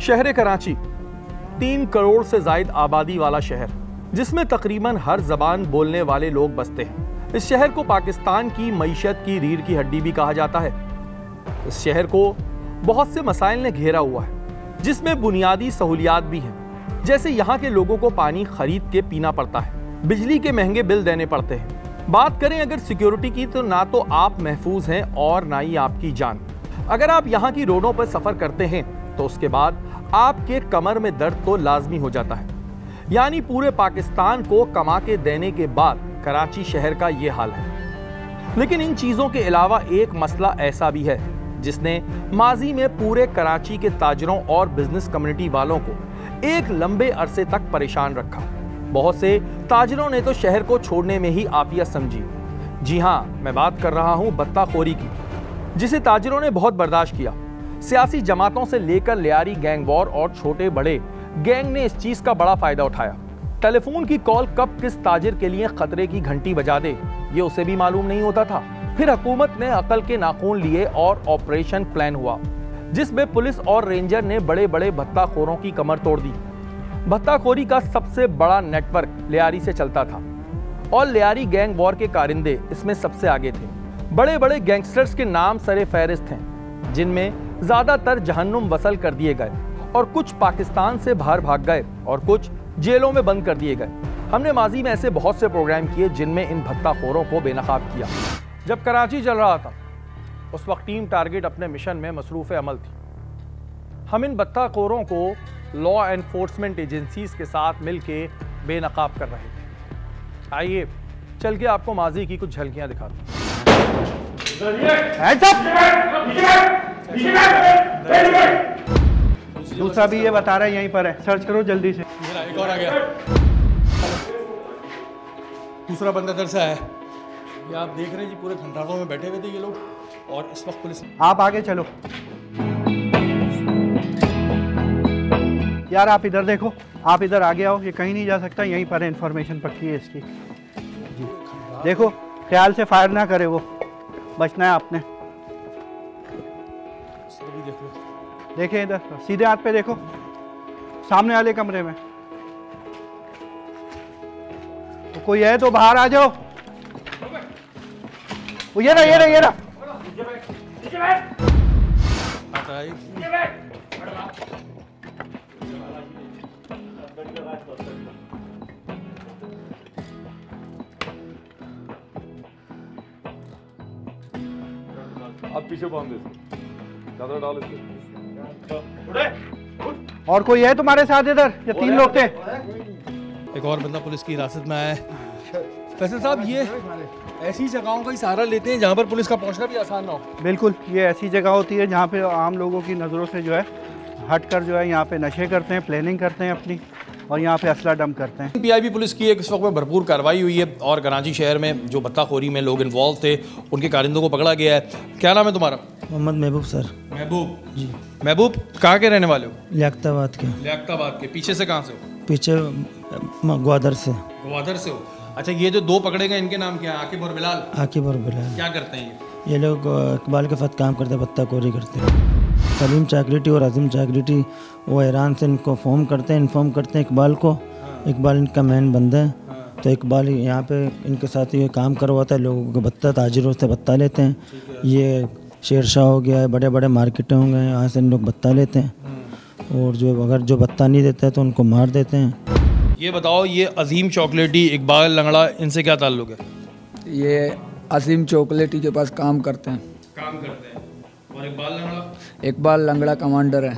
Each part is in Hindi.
शहर कराची 3 करोड़ से जायद आबादी वाला शहर, जिसमें तकरीबन हर जबान बोलने वाले लोग बसते हैं। इस शहर को पाकिस्तान की मईशत की रीढ़ की हड्डी भी कहा जाता है। इस शहर को बहुत से मसाइल ने घेरा हुआ है, जिसमें बुनियादी सहूलियात भी हैं, जैसे यहाँ के लोगों को पानी खरीद के पीना पड़ता है, बिजली के महंगे बिल देने पड़ते हैं। बात करें अगर सिक्योरिटी की, तो ना तो आप महफूज हैं और ना ही आपकी जान। अगर आप यहाँ की रोडों पर सफर करते हैं तो उसके बाद आपके कमर में दर्द तो लाजमी हो जाता है। यानी पूरे पाकिस्तान को कमा के देने के बाद कराची शहर का ये हाल है। लेकिन इन चीजों के अलावा एक मसला ऐसा भी है जिसने माजी में पूरे कराची के ताजरों और बिजनेस कम्युनिटी वालों को एक लंबे अरसे तक परेशान रखा। बहुत से ताजरों ने तो शहर को छोड़ने में ही आफियत समझी। जी हाँ, मैं बात कर रहा हूँ बत्ताखोरी की, जिसे ताजरों ने बहुत बर्दाश्त किया। सियासी जमातों से लेकर लियारी गैंग वॉर और छोटे बड़े गैंग ने इस चीज का बड़ा फायदा उठाया। टेलीफोन की कॉल कब किस ताजिर के लिए खतरे की घंटी बजा दे, ये उसे भी मालूम नहीं होता था। फिर हुकूमत ने अकल के नाखून लिए और ऑपरेशन प्लान हुआ, जिसमें पुलिस और रेंजर ने बड़े बड़े भत्ताखोरों की कमर तोड़ दी। भत्ताखोरी का सबसे बड़ा नेटवर्क लियारी से चलता था और लियारी गैंग वॉर के कारिंदे इसमें सबसे आगे थे। बड़े बड़े गैंगस्टर्स के नाम सरे फहरिस्त हैं, जिनमें ज्यादातर जहन्नुम वसल कर दिए गए और कुछ पाकिस्तान से बाहर भाग गए और कुछ जेलों में बंद कर दिए गए। हमने माजी में ऐसे बहुत से प्रोग्राम किए जिनमें इन भत्ताखोरों को बेनकाब किया। जब कराची चल रहा था उस वक्त टीम टारगेट अपने मिशन में मसरूफ़ अमल थी। हम इन भत्ताखोरों को लॉ एनफोर्समेंट एजेंसीज के साथ मिलके बेनकाब कर रहे थे। आइए चल के आपको माजी की कुछ झलकियां दिखाते हैं। दूसरा भी ये बता रहा है यहीं पर है, सर्च करो जल्दी से। एक और आ गया, दूसरा बंदा इधर से आया। ये आप देख रहे हैं जी, पूरे घंटारों में बैठे हुए थे ये लोग और इस वक्त पुलिस। आप आगे चलो यार, आप इधर देखो, आप इधर आगे आओ। ये कहीं नहीं जा सकता, यहीं पर है, इन्फॉर्मेशन पक्की है इसकी जी। देखो ख्याल से फायर ना करे, वो बचना है आपने। देखें इधर, सीधे हाथ पे देखो, सामने वाले कमरे में तो कोई है तो बाहर आ जाओ। वो ये रहा। आप पीछे बांध दे, ज्यादा डाल इसको। और कोई है तुम्हारे साथ इधर? ये 3 लोग थे। एक और बंदा पुलिस की हिरासत में आया है। फैसल साहब, ये ऐसी जगहों का ही सहारा लेते हैं जहाँ पर पुलिस का पहुँचना भी आसान ना हो। बिल्कुल, ये ऐसी जगह होती है जहाँ पे आम लोगों की नज़रों से जो है हटकर जो है यहाँ पे नशे करते हैं, प्लानिंग करते हैं अपनी, और यहाँ पे असला डंप करते हैं। पीआईबी पुलिस की एक इस वक्त में भरपूर कार्रवाई हुई है और कराची शहर में जो भत्ताखोरी में लोग इन्वॉल्व थे उनके कारिंदों को पकड़ा गया है। क्या नाम है तुम्हारा? मोहम्मद महबूब सर। महबूब जी। महबूब, कहाँ के रहने वाले हो? लियाकताबाद के। लियाकताबाद के। पीछे से कहाँ से हो? पीछे ग्वादर से। ग्वादर से हो। अच्छा, ये जो 2 पकड़े गए इनके नाम क्या है? आकिब और बिलाल। आकिब और बिलाल। क्या करते हैं ये लोग? इकबाल के साथ काम करते हैं, भत्ताखोरी करते हैं। सलीम चाकरेटी और आज़म चाकरेटी वो ईरान से इनको इन्फॉर्म करते हैं इकबाल को। इकबाल इनका मेन बंदा है, तो इकबाल यहाँ पे इनके साथ ये काम करवाता है, लोगों को भत्ता, ताजिरों से भत्ता लेते हैं। ये शेरशाह हो गया है, बड़े बड़े मार्केटें हो गए, यहाँ से इन लोग भत्ता लेते हैं और जो भत्ता नहीं देता है तो उनको मार देते हैं। ये बताओ, ये अजीम चॉकलेटी, इकबाल लंगड़ा, इनसे क्या ताल्लुक है? ये अजीम चॉकलेटी के पास काम करते हैं। और इकबाल लंगड़ा कमांडर है।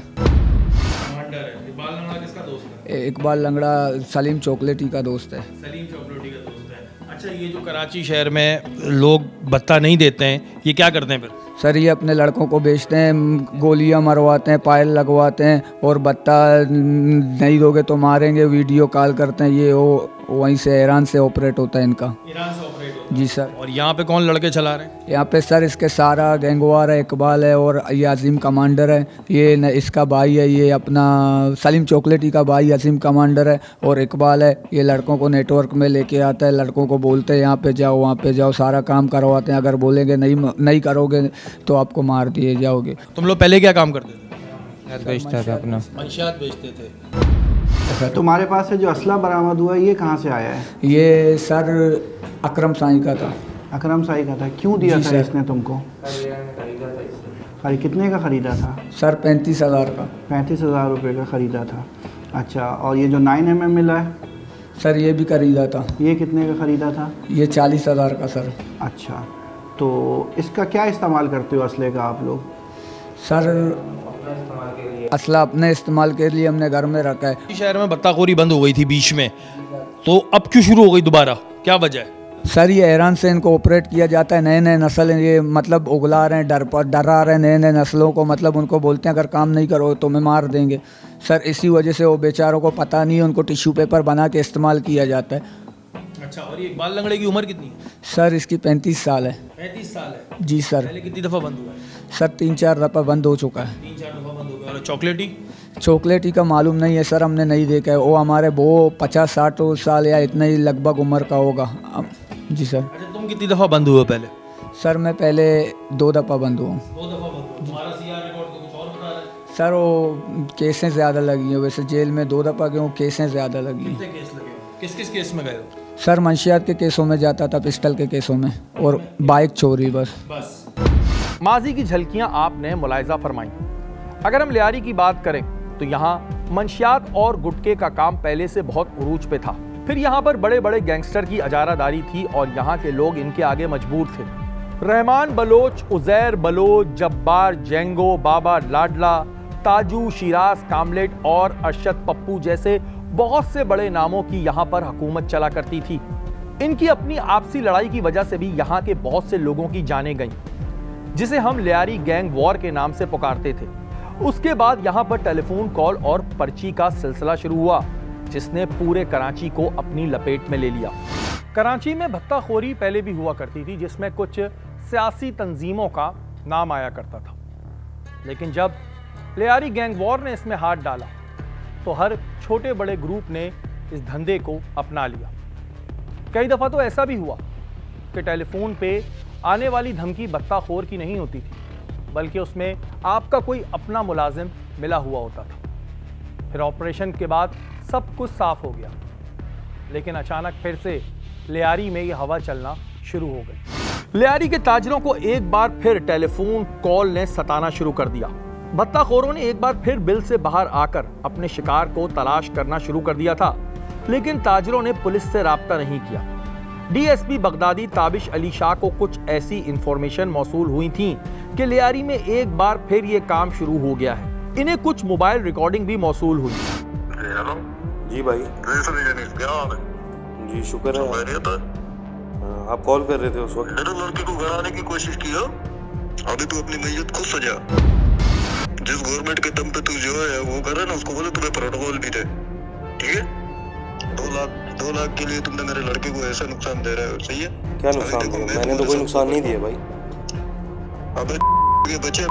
इकबाल लंगड़ा किसका दोस्त है? इकबाल लंगड़ा सलीम चॉकलेटी का दोस्त है। सलीम चॉकलेटी का दोस्त है। अच्छा, ये जो कराची शहर में लोग भत्ता नहीं देते हैं, ये क्या करते हैं फिर? सर, ये अपने लड़कों को बेचते हैं, गोलियां मरवाते हैं, पायल लगवाते हैं और भत्ता नहीं दोगे तो मारेंगे, वीडियो कॉल करते हैं। ये वहीं से ईरान से ऑपरेट होता है इनका। ईरान से ऑपरेट होता है? जी सर। और यहाँ पे कौन लड़के चला रहे हैं? यहाँ पे सर इसके सारा गैंगवार है, इकबाल है और ये अजीम कमांडर है। ये इसका भाई है, ये अपना सलीम चॉकलेटी का भाई अजीम कमांडर है और इकबाल है। ये लड़कों को नेटवर्क में लेके आता है, लड़कों को बोलते हैं यहाँ पे जाओ, वहाँ पे जाओ, सारा काम करवाते हैं। अगर बोलेंगे नहीं करोगे तो आपको मार दिए जाओगे। तुम लोग पहले क्या काम करते थे? बेचता था अपना। मंशियात बेचते थे। तुम्हारे पास से जो असला बरामद हुआ ये कहाँ से आया है? ये सर अकरम साई का था। अकरम साई का था। क्यों दिया जी था सर। इसने तुमको? कितने का ख़रीदा था? सर 35,000 का। 35,000 रुपये का ख़रीदा था। अच्छा, और ये जो 9mm मिला है सर ये भी खरीदा था। ये कितने का ख़रीदा था? ये 40,000 का सर। अच्छा, तो इसका क्या इस्तेमाल करते हो असले का आप लोग? सर असला अपने इस्तेमाल के लिए हमने घर में रखा है। शहर में बत्ताखोरी बंद हो गई थी बीच में, तो अब क्यों शुरू हो गई दोबारा, क्या वजह है? सर ये ईरान से इनको ऑपरेट किया जाता है। नए नए नस्ल ये मतलब उगला रहे हैं, डरा रहे हैं नए नए नस्लों को। मतलब उनको बोलते हैं अगर काम नहीं करो तो मैं मार देंगे। सर इसी वजह से वो बेचारों को पता नहीं है, उनको टिश्यू पेपर बना के इस्तेमाल किया जाता है। अच्छा, और ये इकबाल लंगड़े की उम्र कितनी है? सर इसकी 35 साल है। 35 साल है। जी सर। पहले कितनी दफ़ा बंद हुआ है? सर 3-4 दफ़ा बंद हो चुका है। 3-4 दफ़ा बंद हो गया। और चॉकलेटी? चॉकलेटी का मालूम नहीं है सर, हमने नहीं देखा है। वो हमारे वो 50-60 साल या इतना ही लगभग उम्र का होगा। जी सर। अच्छा, तुम कितनी दफ़ा बंद हुए पहले? सर मैं पहले 2 दफ़ा बंद हुआ हूँ। 2 दफ़ा बंद हुए। तुम्हारा सीआर रिकॉर्ड तो कुछ और बता रहा है। सर वो केसें ज़्यादा लगी हैं। वैसे जेल में 2 दफ़ा गए हूँ, केसें ज़्यादा लगी हैं। कितने केस लगे? किस किस केस में गए हो? सर मंशियात के केसों में जाता था, पिस्टल के केसों में, और बाइक चोरी बस। माजी की झलकियां आपने मुलाहिजा फरमाई। अगर हम लियारी की बात करें तो यहाँ मंशियात और गुटके का काम पहले से बहुत उरूज पे था। फिर यहाँ पर बड़े बड़े गैंगस्टर की अजारादारी थी और यहाँ के लोग इनके आगे मजबूर थे। रहमान बलोच, उजैर बलोच, जब्बार, जेंगो, बाबा लाडला, ताजू, शिराज कामलेट और अरशद पप्पू जैसे बहुत से बड़े नामों की यहाँ पर हुकूमत चला करती थी। इनकी अपनी आपसी लड़ाई की वजह से भी यहाँ के बहुत से लोगों की जानें गईं, जिसे हम लियारी गैंग वॉर के नाम से पुकारते थे। उसके बाद यहाँ पर टेलीफोन कॉल और पर्ची का सिलसिला शुरू हुआ, जिसने पूरे कराची को अपनी लपेट में ले लिया। कराची में भत्ताखोरी पहले भी हुआ करती थी, जिसमें कुछ सियासी तंजीमों का नाम आया करता था, लेकिन जब लियारी गैंग वॉर ने इसमें हाथ डाला तो हर छोटे बड़े ग्रुप ने इस धंधे को अपना लिया। कई दफ़ा तो ऐसा भी हुआ कि टेलीफोन पे आने वाली धमकी बत्ताखोर की नहीं होती थी, बल्कि उसमें आपका कोई अपना मुलाजिम मिला हुआ होता था। फिर ऑपरेशन के बाद सब कुछ साफ हो गया, लेकिन अचानक फिर से लियारी में ये हवा चलना शुरू हो गई। लियारी के ताजरों को एक बार फिर टेलीफोन कॉल ने सताना शुरू कर दिया। भत्ताखोरों ने एक बार फिर बिल से बाहर आकर अपने शिकार को तलाश करना शुरू कर दिया था, लेकिन ताजरों ने पुलिस से राब्ता नहीं किया। डीएसपी बगदादी ताबिश अली शाह को कुछ ऐसी इंफॉर्मेशन मौसूल हुई थी कि लियारी में एक बार फिर ये काम शुरू हो गया है। इन्हें कुछ मोबाइल रिकॉर्डिंग भी मौसूल हुई। हेलो जी भाई। क्या हाल है? जी शुक्र है। आप कॉल कर रहे थे उस वक्त। मेरे लड़के को घर आने की कोशिश की हो? अभी तू अपनी मैयत खुद सजा। जिस गवर्नमेंट के दम पे तू जो है वो कर रहा है ना, उसको बोले तुम्हें प्रोटोकॉल भी दे, ठीक है? 2 लाख के लिए तुमने मेरे लड़के को ऐसा नुकसान दे रहे हो, सही है? क्या नुकसान दिया? मैंने तो कोई नुकसान नहीं दिया भाई। अबे ये बच्चे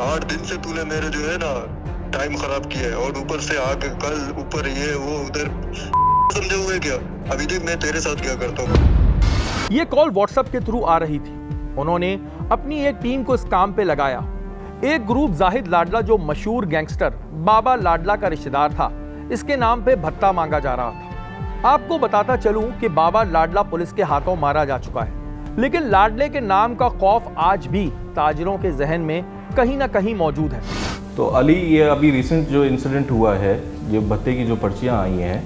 8 दिन से तूने मेरे जो है ना टाइम खराब किया है, और ऊपर से आके कल ऊपर ये वो उधर समझे हुए क्या? अभी देख मैं तेरे साथ क्या करता हूँ। ये कॉल व्हाट्सएप के थ्रू आ रही थी। उन्होंने अपनी एक टीम को इस काम पे लगाया। एक ग्रुप जाहिद लाडला, जो मशहूर गैंगस्टर बाबा लाडला का रिश्तेदार था, इसके नाम पे भत्ता मांगा जा रहा था। आपको बताता चलूं कि बाबा लाडला पुलिस के हाथों मारा जा चुका है, लेकिन लाडले के नाम का खौफ आज भी ताजरों के जहन में कहीं ना कहीं मौजूद है। तो अली, ये अभी रिसेंट जो इंसिडेंट हुआ है, ये भत्ते की जो पर्चियाँ आई हैं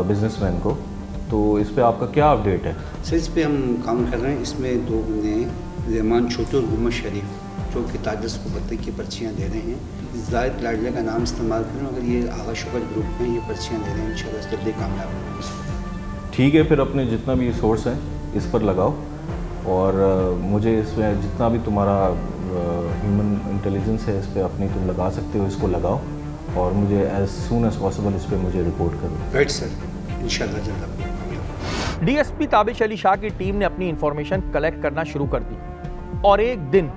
बिजनेसमैन को, तो इस पे आपका क्या अपडेट है? सर इस पे हम काम कर रहे हैं। इसमें 2 बंदे हैं, रहमान छोटू और मोहम्मद शरीफ, जो कि ताजर्स को भत्ते की पर्चियाँ दे रहे हैं। जाहिद लाडले का नाम इस्तेमाल करें, अगर ये आगा शुगर ग्रुप में ये पर्चियाँ दे रहे हैं, इंशाल्लाह जल्दी कामयाब होंगे। ठीक है, फिर अपने जितना भी सोर्स है इस पर लगाओ, और मुझे इसमें जितना भी तुम्हारा ह्यूमन इंटेलिजेंस है इस पर अपनी तुम लगा सकते हो, इसको लगाओ, और मुझे एज सून एज पॉसिबल इस पर मुझे रिपोर्ट करो। राइट सर, इंशाल्लाह जल्द। डीएसपी ताबिश अली शाह की टीम ने अपनी इंफॉर्मेशन कलेक्ट करना शुरू कर दी, और एक दिन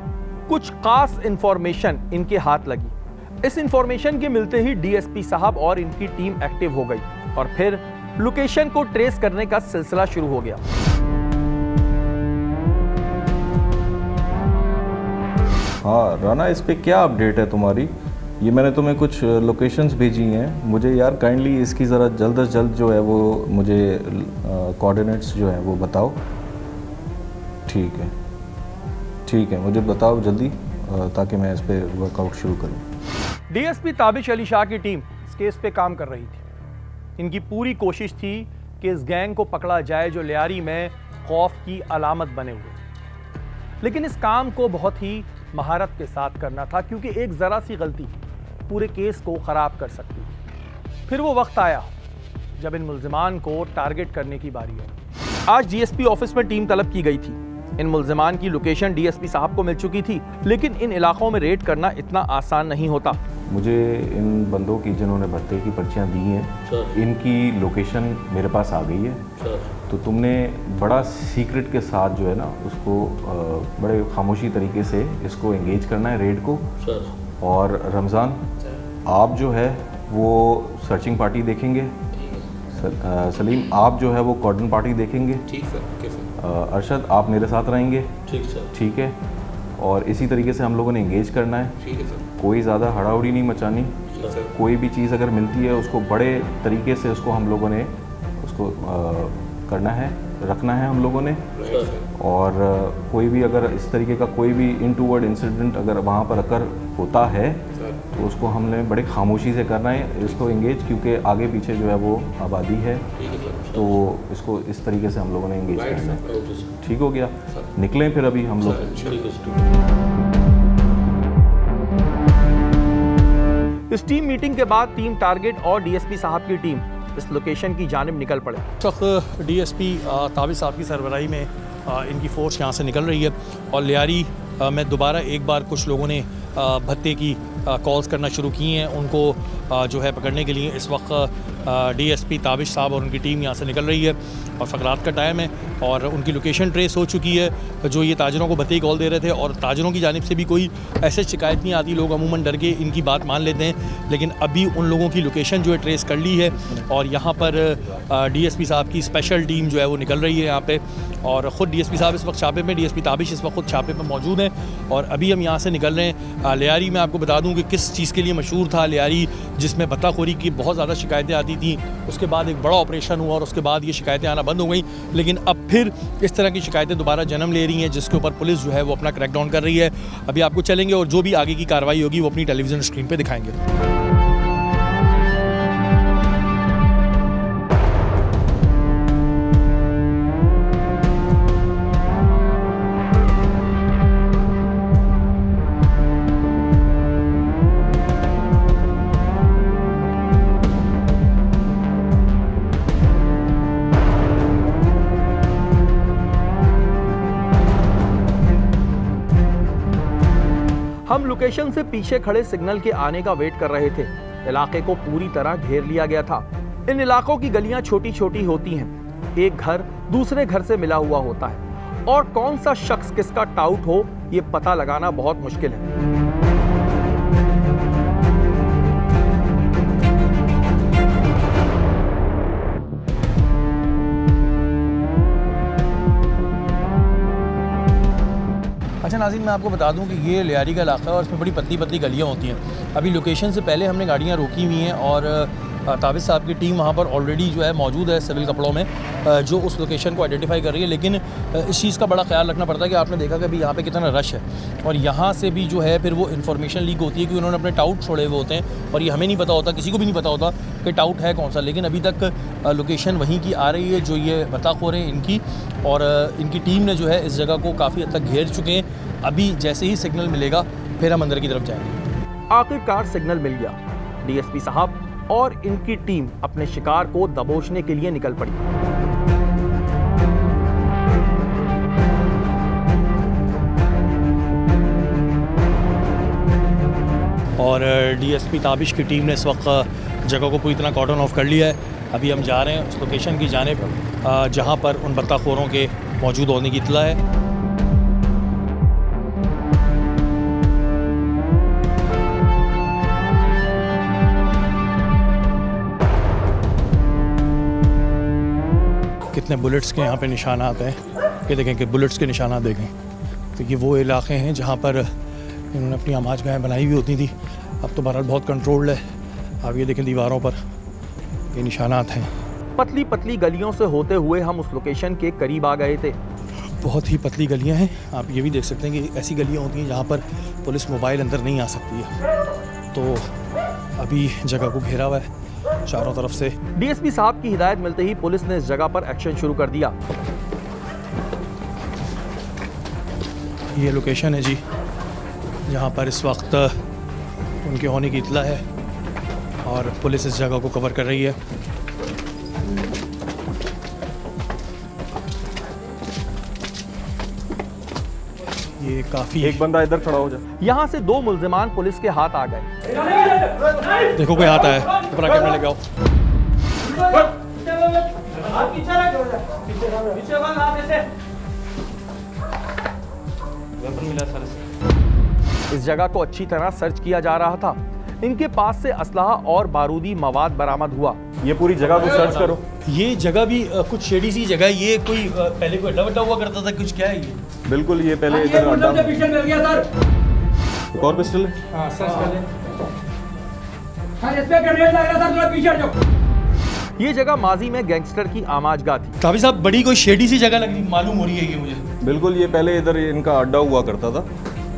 कुछ खास इंफॉर्मेशन इनके हाथ लगी। इस इंफॉर्मेशन के मिलते ही डीएसपी साहब और इनकी टीम एक्टिव हो गई, और फिर लोकेशन को ट्रेस करने का सिलसिला शुरू हो गया। हाँ राना, इस पे क्या अपडेट है तुम्हारी? ये मैंने तुम्हें कुछ लोकेशंस भेजी हैं, मुझे यार काइंडली इसकी ज़रा जल्द अज जल्द जो है वो मुझे कोऑर्डिनेट्स जो हैं वो बताओ। ठीक है, मुझे बताओ जल्दी ताकि मैं इस पर वर्कआउट शुरू करूँ। डीएसपी ताबिश अली शाह की टीम इस केस पे काम कर रही थी। इनकी पूरी कोशिश थी कि इस गैंग को पकड़ा जाए जो लियारी में खौफ की अलामत बने हुए। लेकिन इस काम को बहुत ही महारत के साथ करना था, क्योंकि एक ज़रा सी गलती पूरे केस को ख़राब कर सकती थी। फिर वो वक्त आया जब इन मुल्ज़िमान को टारगेट करने की बारी आई। आज डीएसपी ऑफिस में टीम तलब की गई थी। इन मुल्ज़िमान की लोकेशन डीएसपी साहब को मिल चुकी थी, लेकिन इन इलाकों में रेड करना इतना आसान नहीं होता। मुझे इन बंदों की जिन्होंने भत्ते की पर्चियाँ दी हैं, इनकी लोकेशन मेरे पास आ गई है। तो तुमने बड़ा सीक्रेट के साथ जो है ना उसको बड़े खामोशी तरीके से इसको एंगेज करना है रेड को। और रमज़ान आप जो है वो सर्चिंग पार्टी देखेंगे, सलीम आप जो है वो कॉर्डन पार्टी देखेंगे। ठीक सर। अरशद आप मेरे साथ रहेंगे। ठीक सर। ठीक है, और इसी तरीके से हम लोगों ने एंगेज करना है। ठीक है सर। कोई ज़्यादा हड़ाहुड़ी नहीं मचानी। कोई भी चीज़ अगर मिलती है उसको बड़े तरीके से उसको हम लोगों ने उसको करना है, रखना है हम लोगों ने। और कोई भी अगर इस तरीके का कोई भी इनटूवर्ड इंसिडेंट अगर वहाँ पर अकर होता है तो उसको हमने बड़े खामोशी से करना है इसको एंगेज, क्योंकि आगे पीछे जो है वो आबादी है, तो इसको इस तरीके से हम लोगों ने एंगेज करना है। ठीक हो गया, निकलें फिर अभी हम लोग। इस टीम मीटिंग के बाद टीम टारगेट और डीएसपी साहब की टीम इस लोकेशन की जानिब निकल पड़े। इस वक्त डीएसपी ताबिश साहब की सरबराही में इनकी फ़ोर्स यहाँ से निकल रही है और लियारी में दोबारा एक बार कुछ लोगों ने भत्ते की कॉल्स करना शुरू की हैं। उनको जो है पकड़ने के लिए इस वक्त डीएसपी ताबिश साहब और उनकी टीम यहाँ से निकल रही है और फ़करात का टाइम है और उनकी लोकेशन ट्रेस हो चुकी है जो ये ताजरों को भत्ते की कॉल दे रहे थे। और ताजरों की जानिब से भी कोई ऐसे शिकायत नहीं आती, लोग अमूमन डर के इनकी बात मान लेते हैं। लेकिन अभी उन लोगों की लोकेशन जो है ट्रेस कर ली है और यहाँ पर डीएसपी साहब की स्पेशल टीम जो है वो निकल रही है यहाँ पे। और ख़ुद डीएसपी साहब इस वक्त छापे में, डीएसपी ताबिश इस वक्त खुद छापे पर मौजूद हैं और अभी हम यहाँ से निकल रहे हैं। लियारी में आपको बता दूँ कि किस चीज़ के लिए मशहूर था लियारी, जिसमें भत्ताखोरी की बहुत ज़्यादा शिकायतें आती थी। उसके बाद एक बड़ा ऑपरेशन हुआ और उसके बाद ये शिकायतें आना बंद हो गई, लेकिन अब फिर इस तरह की शिकायतें दोबारा जन्म ले रही हैं, जिसके ऊपर पुलिस जो है वो अपना क्रैकडाउन कर रही है। अभी आपको चलेंगे और जो भी आगे की कार्रवाई होगी वो अपनी टेलीविज़न स्क्रीन पर दिखाएंगे। हम लोकेशन से पीछे खड़े सिग्नल के आने का वेट कर रहे थे। इलाके को पूरी तरह घेर लिया गया था। इन इलाकों की गलियां छोटी छोटी होती हैं, एक घर दूसरे घर से मिला हुआ होता है और कौन सा शख्स किसका टाउट हो ये पता लगाना बहुत मुश्किल है। अच्छा नाज़रीन, मैं आपको बता दूं कि ये लियारी का इलाका है और इसमें बड़ी पतली पतली गलियां होती हैं। अभी लोकेशन से पहले हमने गाड़ियां रोकी हुई हैं और ताबिश साहब की टीम वहाँ पर ऑलरेडी जो है मौजूद है सिविल कपड़ों में, जो उस लोकेशन को आइडेंटिफाई कर रही है। लेकिन इस चीज़ का बड़ा ख्याल रखना पड़ता है कि आपने देखा कि अभी यहाँ पे कितना रश है और यहाँ से भी जो है फिर वो इन्फॉर्मेशन लीक होती है कि उन्होंने अपने टाउट छोड़े हुए होते हैं और ये हमें नहीं पता होता, किसी को भी नहीं पता होता कि टाउट है कौन सा। लेकिन अभी तक लोकेशन वहीं की आ रही है जो ये भत्ताखोर हैं इनकी, और इनकी टीम ने जो है इस जगह को काफ़ी हद तक घेर चुके हैं। अभी जैसे ही सिग्नल मिलेगा फिर हम अंदर की तरफ जाएंगे। आखिरकार सिग्नल मिल गया। डीएसपी साहब और इनकी टीम अपने शिकार को दबोचने के लिए निकल पड़ी। और डीएसपी ताबिश की टीम ने इस वक्त जगह को पूरी तरह कॉर्डन ऑफ कर लिया है। अभी हम जा रहे हैं उस लोकेशन की जानिब जहां पर उन भत्ताखोरों के मौजूद होने की इत्तला है। कितने बुलेट्स के यहाँ पे निशानात हैं, ये देखें कि बुलेट्स के निशानात देखें। तो ये वो इलाके हैं जहाँ पर इन्होंने अपनी आमाज गाहें बनाई हुई होती थी अब तो बहरहाल बहुत कंट्रोल्ड है। आप ये देखें दीवारों पर ये निशानात हैं। पतली पतली गलियों से होते हुए हम उस लोकेशन के करीब आ गए थे। बहुत ही पतली गलियां हैं। आप ये भी देख सकते हैं कि ऐसी गलियां होती हैं जहाँ पर पुलिस मोबाइल अंदर नहीं आ सकती है। तो अभी जगह को घेरा हुआ है चारों तरफ से। डीएसपी साहब की हिदायत मिलते ही पुलिस ने इस जगह पर एक्शन शुरू कर दिया। ये लोकेशन है जी जहाँ पर इस वक्त उनके होने की इत्तला है और पुलिस इस जगह को कवर कर रही है। ये काफी एक बंदा इधर खड़ा हो जाए। यहाँ से 2 मुल्जिमान पुलिस के हाथ आ गए। देखो कोई हाथ आया, अपना कैमरा लेके आओ। इस जगह को अच्छी तरह सर्च किया जा रहा था। इनके पास से असलहा और बारूदी मवाद बरामद हुआ। ये पूरी जगह को सर्च करो। ये जगह भी कुछ शेडी सी जगह है। ये कोई पहले कोई अड्डा हुआ करता था, कुछ क्या है ये? बिल्कुल ये पहले इधर अड्डा। एक और पिस्टल है। हाँ, सर्च कर लें। ये जगह माजी में गैंगस्टर की आमाजगाह थी। काफी साहब बड़ी कोई शेडी सी जगह लग रही मालूम हो रही है ये मुझे। बिल्कुल ये पहले इधर इनका अड्डा हुआ करता था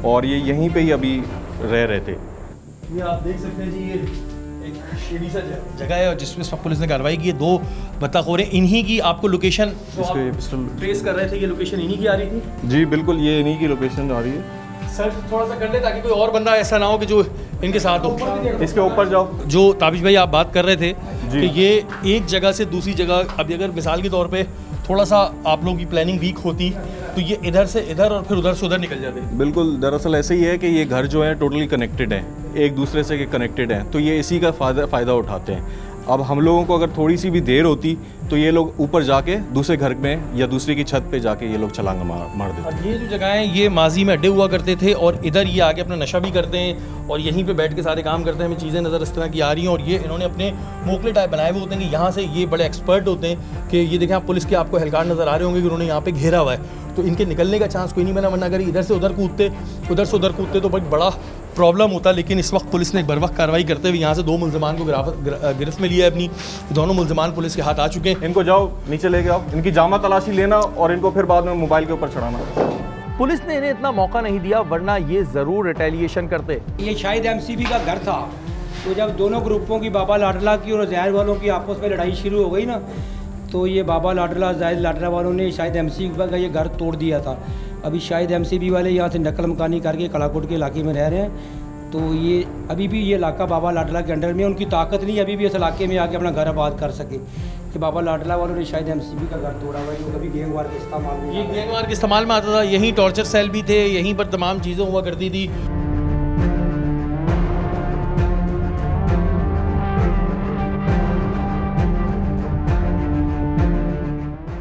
और ये यहीं पे ही अभी रह रहे थे। ये आप देख सकते हैं जी, ये एक शेडी सा जगह है और जिसमें पुलिस ने कार्रवाई की है। 2 बत्ताखोर हैं। इन्हीं की आपको लोकेशन ट्रेस कर रहे थे, ये लोकेशन इन्हीं की आ रही थी? जी बिल्कुल ये इन्हीं की लोकेशन आ रही है। सर थोड़ा सा कर ले ताकि कोई और बंदा ऐसा ना हो कि जो इनके साथ हो। इसके ऊपर जाओ। जो ताबिश भाई आप बात कर रहे थे कि ये एक जगह से दूसरी जगह, अभी अगर मिसाल के तौर पे थोड़ा सा आप लोगों की प्लानिंग वीक होती तो ये इधर से इधर और फिर उधर से उधर निकल जाते। बिल्कुल दरअसल ऐसे ही है कि ये घर जो है टोटली कनेक्टेड हैं, एक दूसरे से कनेक्टेड हैं, तो ये इसी का फ़ायदा उठाते हैं। अब हम लोगों को अगर थोड़ी सी भी देर होती तो ये लोग ऊपर जाके दूसरे घर में या दूसरे की छत पे जाके ये लोग छलांग मार देते। और ये जो जगह है ये माजी में अड्डे हुआ करते थे और इधर ये आके अपना नशा भी करते हैं और यहीं पे बैठ के सारे काम करते हैं। हमें चीज़ें नज़र इस तरह की आ रही हैं और ये इन्होंने अपने मोकले टाइप बनाए हुए होते हैं कि यहाँ से ये बड़े एक्सपर्ट होते हैं कि ये देखें आप पुलिस के आपको एहलकार नज़र आ रहे होंगे कि उन्होंने यहाँ पे घेरा हुआ है तो इनके निकलने का चांस कोई नहीं बना। वरना अगर इधर से उधर कूदते उधर से उधर कूदते तो बहुत बड़ा प्रॉब्लम होता। लेकिन इस वक्त पुलिस ने एक बर वक्त कार्रवाई करते हुए यहाँ से 2 मुल्जिमान को गिरफ्त में लिया है अपनी। दोनों मुल्जिमान पुलिस के हाथ आ चुके हैं। इनको जाओ नीचे लेके आओ, इनकी जामा तलाशी लेना और इनको फिर बाद में मोबाइल के ऊपर चढ़ाना। पुलिस ने इन्हें इतना मौका नहीं दिया वरना ये जरूर रिटेलिएशन करते। ये शायद एमसीबी का घर था तो जब दोनों ग्रुपों की बाबा लाडला की और ज़ाहिर वालों की आपस में लड़ाई शुरू हो गई ना तो ये बाबा लाडला ज़ाहिर लाडला वालों ने शायद एमसीबी का ये घर तोड़ दिया था। अभी शायद एमसीबी वाले यहाँ से नकल मकानी करके कलाकोट के इलाके में रह रहे हैं। तो ये अभी भी ये इलाका बाबा लाडला के अंडर में, उनकी ताकत नहीं अभी भी इस इलाके में आके अपना घर आबाद कर सके कि बाबा लाडला वालों ने शायद एमसीबी का घर तोड़ा हुआ है जो कभी गैंगवार के इस्तेमाल में, ये गैंगवार के इस्तेमाल में आता था। यहीं टॉर्चर सेल भी थे, यहीं पर तमाम चीज़ें हुआ करती थी।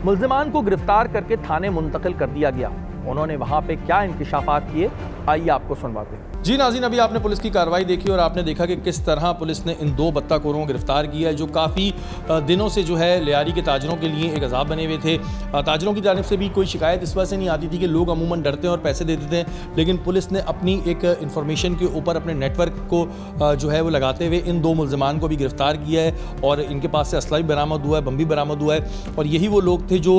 मुल्जिमान को गिरफ्तार करके थाने मुंतकिल कर दिया गया। उन्होंने वहां पे क्या इंकशाफात किए आइए आपको सुनवाते हैं। जी नाज़रीन, अभी आपने पुलिस की कार्रवाई देखी और आपने देखा कि किस तरह पुलिस ने इन 2 बत्ताखोरों को गिरफ्तार किया है जो काफ़ी दिनों से जो है लियारी के ताजरों के लिए एक अजाब बने हुए थे। ताजरों की जानिब से भी कोई शिकायत इस वजह से नहीं आती थी कि लोग अमूमन डरते हैं और पैसे दे देते हैं, लेकिन पुलिस ने अपनी एक इन्फॉर्मेशन के ऊपर अपने नेटवर्क को जो है वो लगाते हुए इन 2 मुल्जिमान को भी गिरफ्तार किया है और इनके पास से असला भी बरामद हुआ है, बम भी बरामद हुआ है। और यही वो लोग थे जो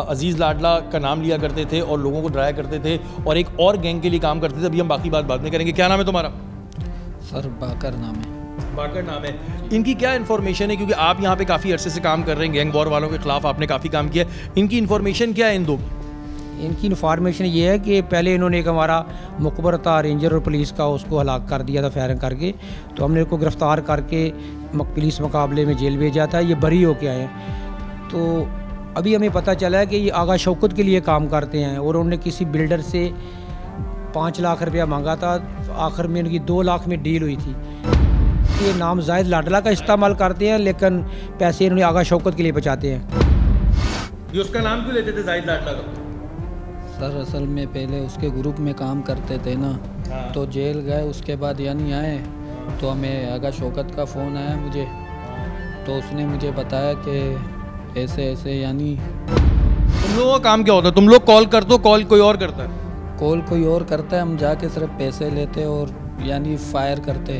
अजीज़ लाडला का नाम लिया करते थे और लोगों को डराया करते थे और एक और गैंग के लिए काम करते थे। अभी हम बाकी बात बाद में करेंगे। क्या नाम है तुम्हारा? सर बाकर नाम है। बाकर नाम है। इनकी क्या इन्फॉर्मेशन है, क्योंकि आप यहाँ पे काफ़ी अरसे से काम कर रहे हैं, गैंग वॉर वालों के खिलाफ आपने काफ़ी काम किया, इनकी इन्फॉर्मेशन क्या है इन 2 की? इनकी इन्फॉर्मेशन ये है कि पहले इन्होंने एक हमारा मुखबर था रेंजर और पुलिस का, उसको हलाक कर दिया था फायरिंग करके, तो हमने इसको गिरफ़्तार करके पुलिस मुकाबले में जेल भेजा था। ये बरी होके आए हैं। तो अभी हमें पता चला है कि ये आगा शौकत के लिए काम करते हैं और उन्होंने किसी बिल्डर से 5 लाख रुपया मांगा था। आखिर में उनकी 2 लाख में डील हुई थी। ये नाम ज़ाहिद लाडला का इस्तेमाल करते हैं लेकिन पैसे इन्होंने आगा शौकत के लिए बचाते हैं। ये उसका नाम क्यों लेते थे ज़ाहिद लाडला का? सर असल में पहले उसके ग्रुप में काम करते थे ना, तो जेल गए, उसके बाद यानी आए तो हमें आगा शौकत का फ़ोन आया मुझे, तो उसने मुझे बताया कि ऐसे ऐसे यानी। तुम लोगों का काम क्या होता है? तुम लोग कॉल करते हो, कॉल कोई और करता है? कॉल कोई और करता है, हम जाके सिर्फ पैसे लेते और यानी फायर करते।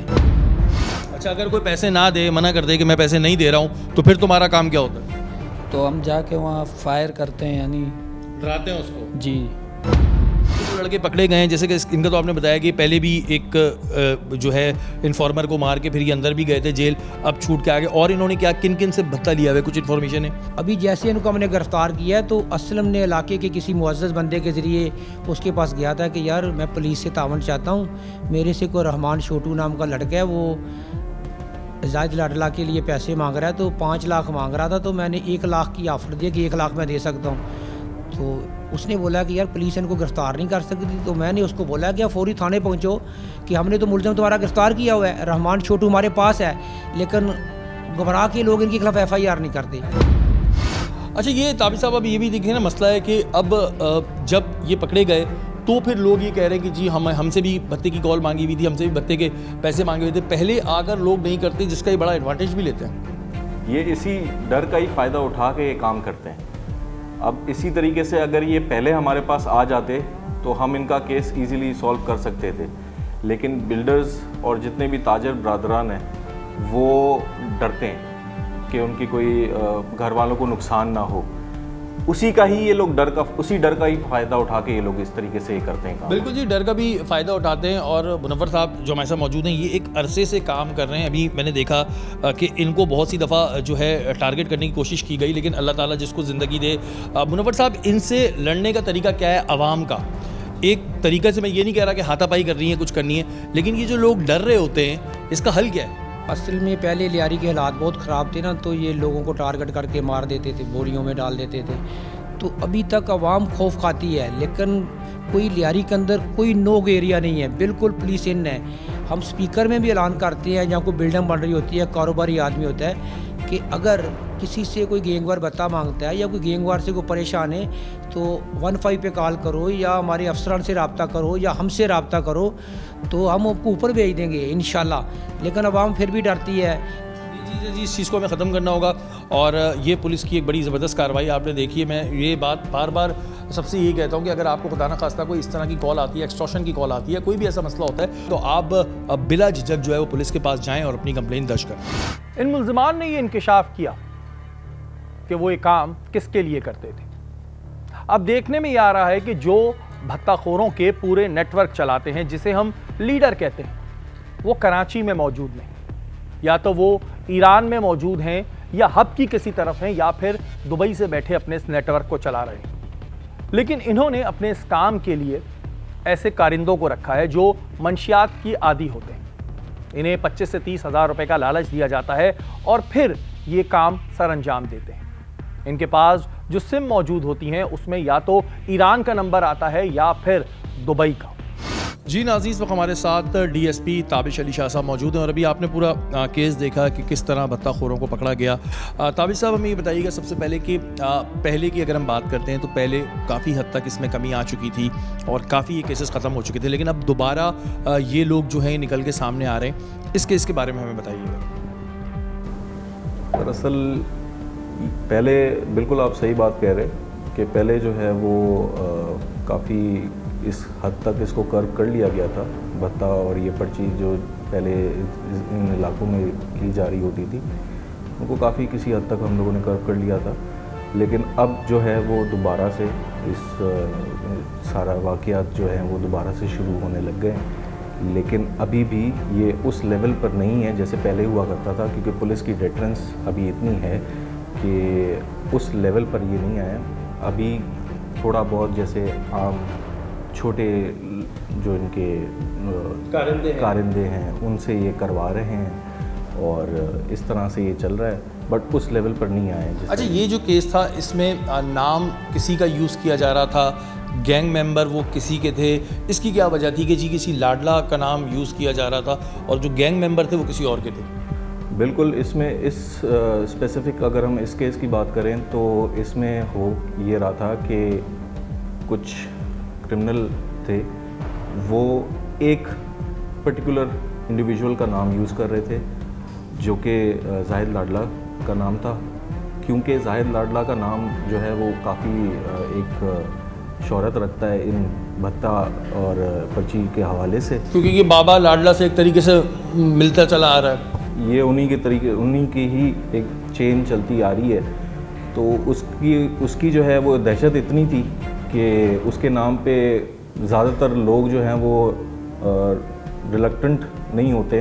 अच्छा, अगर कोई पैसे ना दे, मना कर दे कि मैं पैसे नहीं दे रहा हूँ, तो फिर तुम्हारा काम क्या होता है? तो हम जाके वहाँ फायर करते हैं, यानी डराते हैं उसको। जी। तो लड़के पकड़े गए हैं, जैसे कि इनका तो आपने बताया कि पहले भी एक जो है इन्फॉर्मर को मार के फिर ये अंदर भी गए थे जेल, अब छूट के आ गए। और इन्होंने क्या किन किन से भत्ता लिया हुआ है, कुछ इन्फॉर्मेशन है? अभी जैसे इनको हमने गिरफ्तार किया है तो असलम ने इलाके के किसी मुअज़्ज़ज़ बंदे के ज़रिए उसके पास गया था कि यार मैं पुलिस से तावन चाहता हूँ, मेरे से कोई रहमान छोटू नाम का लड़का है, वो जायद लाडला के लिए पैसे मांग रहा है, तो 5 लाख मांग रहा था, तो मैंने 1 लाख की ऑफ़र दिया कि 1 लाख मैं दे सकता हूँ। तो उसने बोला कि यार पुलिस इनको गिरफ़्तार नहीं कर सकती। तो मैंने उसको बोला कि आप फौरी थाने पहुँचो कि हमने तो मुलज़िम तुम्हारा गिरफ़्तार किया हुआ है, रहमान छोटू हमारे पास है, लेकिन घबरा के लोग इनके खिलाफ FIR नहीं करते। अच्छा, ये ताबिश साहब, अब ये भी देखिए ना, मसला है कि अब जब ये पकड़े गए तो फिर लोग ये कह रहे हैं कि जी हमसे भी भत्ते की कॉल मांगी हुई थी, हमसे भी भत्ते के पैसे मांगे हुए थे। पहले अगर लोग नहीं करते, जिसका ये बड़ा एडवांटेज भी लेते हैं। ये इसी डर का ही फ़ायदा उठा के ये काम करते हैं। अब इसी तरीके से अगर ये पहले हमारे पास आ जाते तो हम इनका केस इजीली सॉल्व कर सकते थे, लेकिन बिल्डर्स और जितने भी ताजर बरादरान हैं वो डरते हैं कि उनकी कोई घर वालों को नुकसान ना हो। उसी का ही ये लोग उसी डर का ही फ़ायदा उठा के ये लोग इस तरीके से करते हैं काम। बिल्कुल जी, डर का भी फ़ायदा उठाते हैं। और मुनव्वर साहब जो हमारे साथ मौजूद हैं, ये एक अरसे से काम कर रहे हैं। अभी मैंने देखा कि इनको बहुत सी दफ़ा जो है टारगेट करने की कोशिश की गई, लेकिन अल्लाह ताला जिसको ज़िंदगी दे। मुनव्वर साहब, इनसे लड़ने का तरीका क्या है आवाम का? एक तरीका से मैं ये नहीं कह रहा कि हाथापाई कर रही है, कुछ करनी है, लेकिन ये जो लोग डर रहे होते हैं, इसका हल क्या है? असल में पहले लियारी के हालात बहुत ख़राब थे ना, तो ये लोगों को टारगेट करके मार देते थे, बोरियों में डाल देते थे। तो अभी तक आवाम खौफ खाती है, लेकिन कोई लियारी के अंदर कोई नोग एरिया नहीं है, बिल्कुल पुलिस इन है। हम स्पीकर में भी ऐलान करते हैं, जहाँ कोई बिल्डिंग बन रही होती है, कारोबारी आदमी होता है, कि अगर किसी से कोई गैंगवार भत्ता मांगता है या कोई गैंगवार से कोई परेशान है तो 15 पे कॉल करो, या हमारे अफसरान से रब्ता करो, या हमसे रब्ता करो, तो हम आपको ऊपर भेज देंगे इंशाल्लाह। लेकिन आवाम फिर भी डरती है। जी, इस चीज़ को हमें ख़त्म करना होगा। और ये पुलिस की एक बड़ी ज़बरदस्त कार्रवाई आपने देखी है। मैं ये बात बार बार सबसे यही कहता हूँ कि अगर आपको खुदा न खास्ता कोई इस तरह की कॉल आती है, एक्सटॉर्शन की कॉल आती है, कोई भी ऐसा मसला होता है, तो आप बिला झिझक जो है वो पुलिस के पास जाएँ और अपनी कंप्लेन दर्ज करें। इन मुल्ज़िमान ने ये इंकिशाफ किया कि वो ये काम किसके लिए करते थे। अब देखने में ये आ रहा है कि जो भत्ताखोरों के पूरे नेटवर्क चलाते हैं, जिसे हम लीडर कहते हैं, वो कराची में मौजूद नहीं, या तो वो ईरान में मौजूद हैं, या हब की किसी तरफ हैं, या फिर दुबई से बैठे अपने इस नेटवर्क को चला रहे हैं। लेकिन इन्होंने अपने इस काम के लिए ऐसे कारिंदों को रखा है जो मंशियात की आदी होते हैं। इन्हें 25 से 30 हज़ार रुपए का लालच दिया जाता है और फिर ये काम सर अंजाम देते हैं। इनके पास जो सिम मौजूद होती हैं उसमें या तो ईरान का नंबर आता है या फिर दुबई का। जी नाज़रीन, वक्त हमारे साथ DSP ताबिश अली शाह साहब मौजूद हैं और अभी आपने पूरा केस देखा कि किस तरह भत्ताखोरों को पकड़ा गया। ताबिश साहब, हमें ये बताइएगा सबसे पहले कि पहले की अगर हम बात करते हैं तो पहले काफ़ी हद तक इसमें कमी आ चुकी थी और काफ़ी ये केसेस ख़त्म हो चुके थे, लेकिन अब दोबारा ये लोग जो हैं निकल के सामने आ रहे हैं। इस केस के बारे में हमें बताइएगा। दरअसल पहले बिल्कुल आप सही बात कह रहे हैं कि पहले जो है वो काफ़ी इस हद तक इसको कर्व कर लिया गया था। भत्ता और ये पर्ची जो पहले इन इलाकों में की जा रही होती थी, उनको काफ़ी किसी हद तक हम लोगों ने कर्व कर लिया था। लेकिन अब जो है वो दोबारा से इस सारा वाक़यात जो है वो दोबारा से शुरू होने लग गए हैं। लेकिन अभी भी ये उस लेवल पर नहीं है जैसे पहले हुआ करता था, क्योंकि पुलिस की डेटरेंस अभी इतनी है कि उस लेवल पर ये नहीं आया। अभी थोड़ा बहुत जैसे आम छोटे जो इनके कारिंदे हैं उनसे ये करवा रहे हैं और इस तरह से ये चल रहा है, बट उस लेवल पर नहीं आए। अच्छा, ये जो केस था इसमें नाम किसी का यूज़ किया जा रहा था, गैंग मेंबर वो किसी के थे, इसकी क्या वजह थी कि जी किसी लाडला का नाम यूज़ किया जा रहा था और जो गैंग मेंबर थे वो किसी और के थे? बिल्कुल, इसमें इस स्पेसिफिक अगर हम इस केस की बात करें तो इसमें हो ये रहा था कि कुछ क्रिमिनल थे, वो एक पर्टिकुलर इंडिविजुअल का नाम यूज़ कर रहे थे जो कि जाहिद लाडला का नाम था। क्योंकि जाहिद लाडला का नाम जो है वो काफ़ी एक शोहरत रखता है इन भत्ता और पर्ची के हवाले से, क्योंकि ये बाबा लाडला से एक तरीके से मिलता चला आ रहा है। ये उन्हीं की ही एक चेन चलती आ रही है। तो उसकी जो है वो दहशत इतनी थी कि उसके नाम पे ज़्यादातर लोग जो हैं वो रिलक्टेंट नहीं होते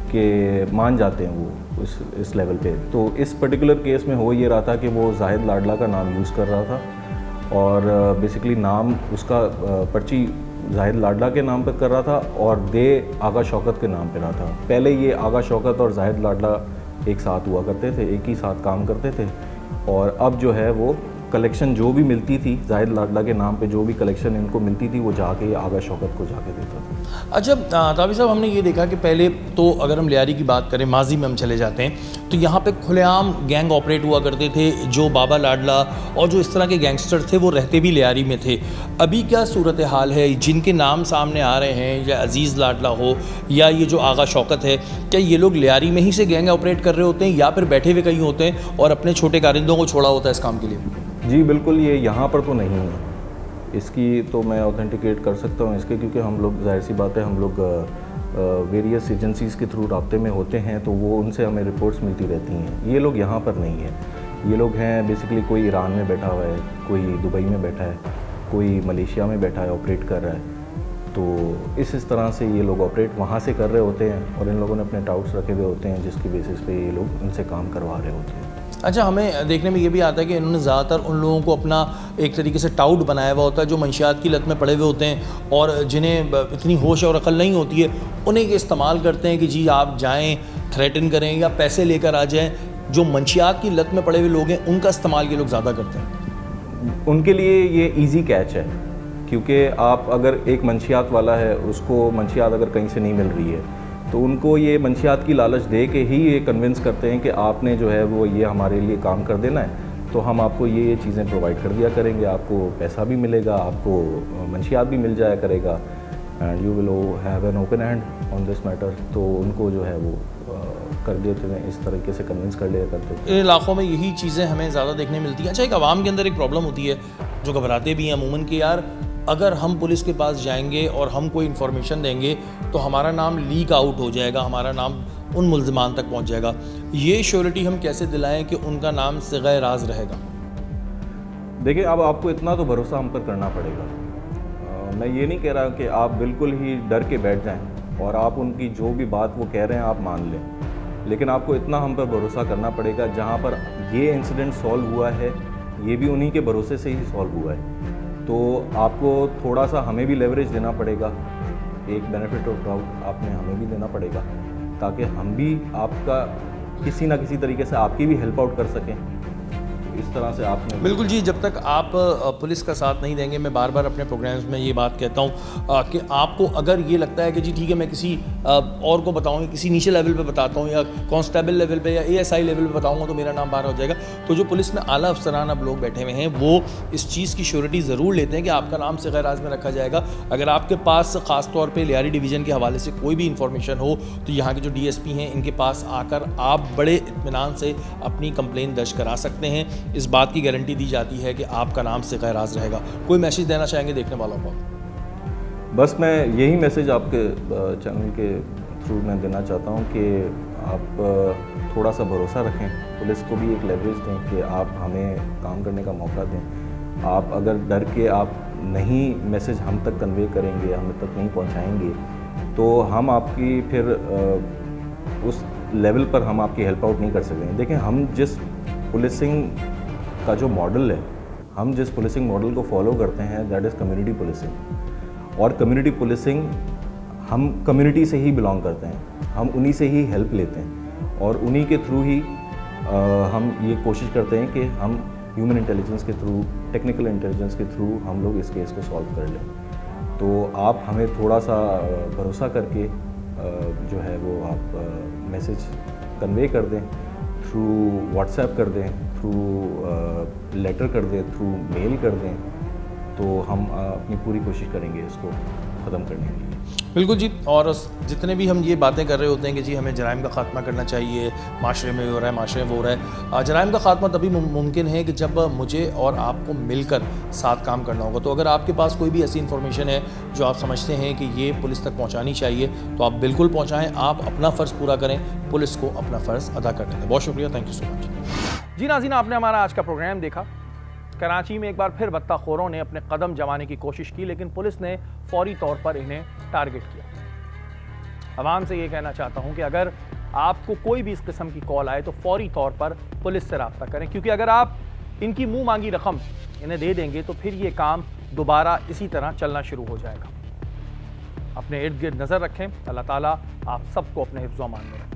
कि मान जाते हैं वो इस लेवल पे। तो इस पर्टिकुलर केस में हो ये रहा था कि वो जाहिद लाडला का नाम यूज़ कर रहा था और बेसिकली नाम उसका पर्ची जाहिद लाडला के नाम पर कर रहा था और दे आगा शौकत के नाम पे रहा था। पहले ये आगा शौकत और जाहिद लाडला एक साथ हुआ करते थे, एक ही साथ काम करते थे, और अब जो है वो कलेक्शन जो भी मिलती थी जाहिद लाडला के नाम पे, जो भी कलेक्शन इनको मिलती थी वो जाके आगा शौकत को जाके देता था। अच्छा ताबिर साहब, हमने ये देखा कि पहले तो अगर हम लियारी की बात करें, माजी में हम चले जाते हैं तो यहाँ पे खुलेआम गैंग ऑपरेट हुआ करते थे। जो बाबा लाडला और जो इस तरह के गैंगस्टर थे वो रहते भी लियारी में थे। अभी क्या सूरत हाल है? जिनके नाम सामने आ रहे हैं, या अजीज़ लाडला हो या ये जो आगा शौकत है, क्या ये लोग लियारी में ही से गैंग ऑपरेट कर रहे होते हैं या फिर बैठे हुए कहीं होते हैं और अपने छोटे कारिंदों को छोड़ा होता है इस काम के लिए? जी बिल्कुल, ये यहाँ पर तो नहीं है। इसकी तो मैं ऑथेंटिकेट कर सकता हूँ इसके, क्योंकि हम लोग जाहिर सी बात है हम लोग वेरियस एजेंसीज़ के थ्रू राब्ते में होते हैं, तो वो उनसे हमें रिपोर्ट्स मिलती रहती हैं। ये लोग यहाँ पर नहीं है। ये लोग हैं बेसिकली कोई ईरान में बैठा हुआ है, कोई दुबई में बैठा है, कोई मलेशिया में बैठा है, ऑपरेट कर रहा है। तो इस तरह से ये लोग ऑपरेट वहाँ से कर रहे होते हैं और इन लोगों ने अपने टाउट्स रखे हुए होते हैं जिसकी बेसिस पे ये लोग इनसे काम करवा रहे होते हैं। अच्छा, हमें देखने में ये भी आता है कि इन्होंने ज़्यादातर उन लोगों को अपना एक तरीके से टाउट बनाया हुआ होता है जो मंशियात की लत में पड़े हुए होते हैं और जिन्हें इतनी होश और अकल नहीं होती है, उन्हें ये इस्तेमाल करते हैं कि जी आप जाएं, थ्रेटन करें या पैसे लेकर आ जाएं। जो मंशियात की लत में पड़े हुए लोग हैं उनका इस्तेमाल ये लोग ज़्यादा करते हैं। उनके लिए ये ईजी कैच है, क्योंकि आप अगर एक मंशियात वाला है, उसको मंशियात अगर कहीं से नहीं मिल रही है तो उनको ये मंशियात की लालच दे के ही ये कन्विंस करते हैं कि आपने जो है वो ये हमारे लिए काम कर देना है, तो हम आपको ये चीज़ें प्रोवाइड कर दिया करेंगे, आपको पैसा भी मिलेगा, आपको मंशियात भी मिल जाया करेगा, and you will have an open hand on this matter. तो उनको जो है वो कर देते हैं, इस तरीके से कन्विंस कर लिया करते हैं। इन इलाकों में यही चीज़ें हमें ज़्यादा देखने मिलती हैं। अच्छा, एक आवाम के अंदर एक प्रॉब्लम होती है जो घबराते भी हैं अमूमन कि यार अगर हम पुलिस के पास जाएंगे और हम कोई इन्फॉर्मेशन देंगे तो हमारा नाम लीक आउट हो जाएगा, हमारा नाम उन मुल्ज़िमान तक पहुंच जाएगा। ये श्योरिटी हम कैसे दिलाएं कि उनका नाम सिग़ाए राज रहेगा? देखिए, अब आपको इतना तो भरोसा हम पर करना पड़ेगा। मैं ये नहीं कह रहा कि आप बिल्कुल ही डर के बैठ जाएं और आप उनकी जो भी बात वो कह रहे हैं आप मान लें, लेकिन आपको इतना हम पर भरोसा करना पड़ेगा, जहाँ पर ये इंसिडेंट सॉल्व हुआ है ये भी उन्हीं के भरोसे से ही सॉल्व हुआ है। तो आपको थोड़ा सा हमें भी लेवरेज देना पड़ेगा, एक बेनिफिट ऑफ डाउट आपने हमें भी देना पड़ेगा, ताकि हम भी आपका किसी ना किसी तरीके से आपकी भी हेल्प आउट कर सकें। इस तरह से आपने बिल्कुल जी, जब तक आप पुलिस का साथ नहीं देंगे, मैं बार बार अपने प्रोग्राम्स में ये बात कहता हूँ कि आपको अगर ये लगता है कि जी ठीक है मैं किसी और को बताऊँ, किसी नीचे लेवल पे बताता हूँ या कांस्टेबल लेवल पे या ASI लेवल पे बताऊँगा तो मेरा नाम बाहर हो जाएगा, तो जो पुलिस में आला अफसरान अब लोग बैठे हुए हैं वो इस चीज़ की श्योरिटी ज़रूर लेते हैं कि आपका नाम सिग़ाए राज में रखा जाएगा। अगर आपके पास ख़ास तौर पर लियारी डिवीज़न के हवाले से कोई भी इंफॉर्मेशन हो तो यहाँ के जो DSP हैं इनके पास आकर आप बड़े इत्मीनान से अपनी कंप्लेन दर्ज करा सकते हैं। इस बात की गारंटी दी जाती है कि आपका नाम सिग़ाए राज रहेगा। कोई मैसेज देना चाहेंगे देखने वालों को? बस मैं यही मैसेज आपके चैनल के थ्रू मैं देना चाहता हूँ कि आप थोड़ा सा भरोसा रखें, पुलिस को भी एक लेवरेज दें कि आप हमें काम करने का मौका दें। आप अगर डर के आप नहीं मैसेज हम तक कन्वे करेंगे, हम तक नहीं पहुँचाएँगे, तो हम आपकी फिर उस लेवल पर हम आपकी हेल्प आउट नहीं कर सकेंगे। देखिए, हम जिस पुलिसिंग का जो मॉडल है, हम जिस पुलिसिंग मॉडल को फॉलो करते हैं दैट इज़ कम्युनिटी पुलिसिंग, और कम्युनिटी पुलिसिंग हम कम्युनिटी से ही बिलोंग करते हैं, हम उन्हीं से ही हेल्प लेते हैं और उन्हीं के थ्रू ही हम ये कोशिश करते हैं कि हम ह्यूमन इंटेलिजेंस के थ्रू, टेक्निकल इंटेलिजेंस के थ्रू हम लोग इस केस को सॉल्व कर लें। तो आप हमें थोड़ा सा भरोसा करके जो है वो आप मैसेज कन्वे कर दें, थ्रू व्हाट्सएप कर दें, थ्रू लेटर कर दें, थ्रू मेल कर दें, तो हम अपनी पूरी कोशिश करेंगे इसको ख़त्म करने के लिए। बिल्कुल जी। और जितने भी हम ये बातें कर रहे होते हैं कि जी हमें जराइम का खात्मा करना चाहिए, माशरे में हो रहा है, माशरे में वो हो रहा है, जराइम का खात्मा तभी मुमकिन है कि जब मुझे और आपको मिलकर साथ काम करना होगा। तो अगर आपके पास कोई भी ऐसी इन्फॉर्मेशन है जो आप समझते हैं कि ये पुलिस तक पहुँचानी चाहिए तो आप बिल्कुल पहुँचाएँ। आप अपना फ़र्ज़ पूरा करें, पुलिस को अपना फ़र्ज़ अदा करने दें। बहुत शुक्रिया, थैंक यू सो मच। जी नाज़रीन, आपने हमारा आज का प्रोग्राम देखा। कराची में एक बार फिर बत्ताखोरों ने अपने कदम जमाने की कोशिश की, लेकिन पुलिस ने फौरी तौर पर इन्हें टारगेट किया। अवाम से ये कहना चाहता हूं कि अगर आपको कोई भी इस किस्म की कॉल आए तो फौरी तौर पर पुलिस से रब्ता करें, क्योंकि अगर आप इनकी मुंह मांगी रकम इन्हें दे देंगे तो फिर ये काम दोबारा इसी तरह चलना शुरू हो जाएगा। अपने इर्द गिर्द नज़र रखें। अल्लाह ताला आप सबको अपने हिफ्ज़-ओ-अमान में रखें।